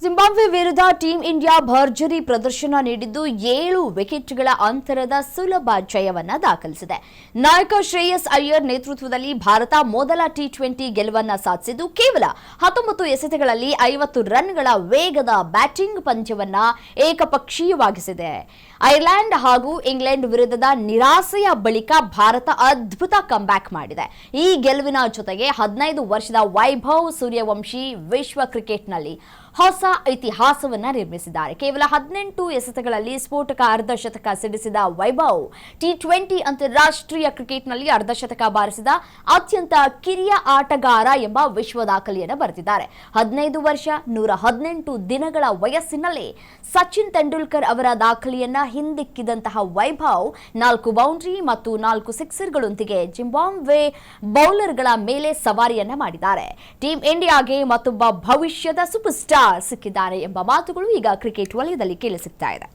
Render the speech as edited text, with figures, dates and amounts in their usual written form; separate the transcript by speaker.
Speaker 1: Zimbabwe ವಿರುದ್ಧ team India ಭರ್ಜರಿ ಪ್ರದರ್ಶನ ನೀಡಿದ್ದು 7 ವಿಕೆಟ್ಗಳ ಅಂತರದ ಸುಲಭ ಜಯವನ್ನ ದಾಖಲಿಸಿದೆ. ನಾಯಕ ಶ್ರೇಯಸ್ ಅಯ್ಯರ್ ನೇತೃತ್ವದಲ್ಲಿ ಭಾರತ ಮೊದಲ ಟಿ20 ಗೆಲುವನ್ನ ಸಾಧಿಸಿದ್ದು ಕೇವಲ 19 ಎಸೆತಗಳಲ್ಲಿ 50 ರನ್ಗಳ ವೇಗದ ಬ್ಯಾಟಿಂಗ್ ಪಂದ್ಯವನ್ನ ಏಕಪಕ್ಷೀಯವಾಗಿಸಿದೆ. ಐರ್ಲೆಂಡ್ ಹಾಗೂ ಇಂಗ್ಲೆಂಡ್ ವಿರುದ್ಧದ ನಿರಾಸೆಯ ಬಳಿಕ ಭಾರತ ಅದ್ಭುತ ಕಂಬ್ಯಾಕ್ ಮಾಡಿದೆ. ಈ ಗೆಲುವಿನ ಜೊತೆಗೆ 15 ವರ್ಷದ ವೈಭವ್ ಸೂರ್ಯವಂಶಿ ವಿಶ್ವ ಕ್ರಿಕೆಟ್ನಲ್ಲಿ ಹೊಸ ಇತಿಹಾಸವನ್ನ ನಿರ್ಮಿಸಿದ್ದಾರೆ. ಕೇವಲ 18 ಎಸೆತಗಳಲ್ಲಿ ಸ್ಫೋಟಕ ಅರ್ಧಶತಕ ಸಿಡಿಸಿದ ವೈಭವ್ ಟಿ20 ಅಂತಾರಾಷ್ಟ್ರೀಯ ಕ್ರಿಕೆಟ್ನಲ್ಲಿ ಅರ್ಧಶತಕ ಬಾರಿಸಿದ ಅತ್ಯಂತ ಕಿರಿಯ ಆಟಗಾರ ಎಂಬ ವಿಶ್ವ ದಾಖಲೆಯನ್ನು ಬರೆದಿದ್ದಾರೆ. 15 ವರ್ಷ 118 ದಿನಗಳ ವಯಸ್ಸಿನಲ್ಲಿ ಸಚಿನ್ ತೆಂಡೂಲ್ಕರ್ ಅವರ ದಾಖಲೆಯನ್ನ ಹಿಂದಿಕ್ಕಿದಂತಹ ವೈಭವ್ 4 ಬೌಂಡ್ರಿ ಮತ್ತು 4 ಸಿಕ್ಸರ್ಗಳೊಂದಿಗೆ ಜಿಂಬಾಬ್ವೆ ಬೌಲರ್ಗಳ ಮೇಲೆ ಸವಾರಿಯನ್ನ ಮಾಡಿದ್ದಾರೆ. ಟೀಂ ಇಂಡಿಯಾಗೆ ಮತ್ತೊಬ್ಬ ಭವಿಷ್ಯದ ಸೂಪರ್ ಸ್ಟಾರ್ ಸಿಕ್ಕಿದ್ದಾರೆ ಎಂಬ ಮಾತುಗಳು ಈಗ ಕ್ರಿಕೆಟ್ ವಲಯದಲ್ಲಿ ಕೇಳಿಸುತ್ತಾ ಇದೆ.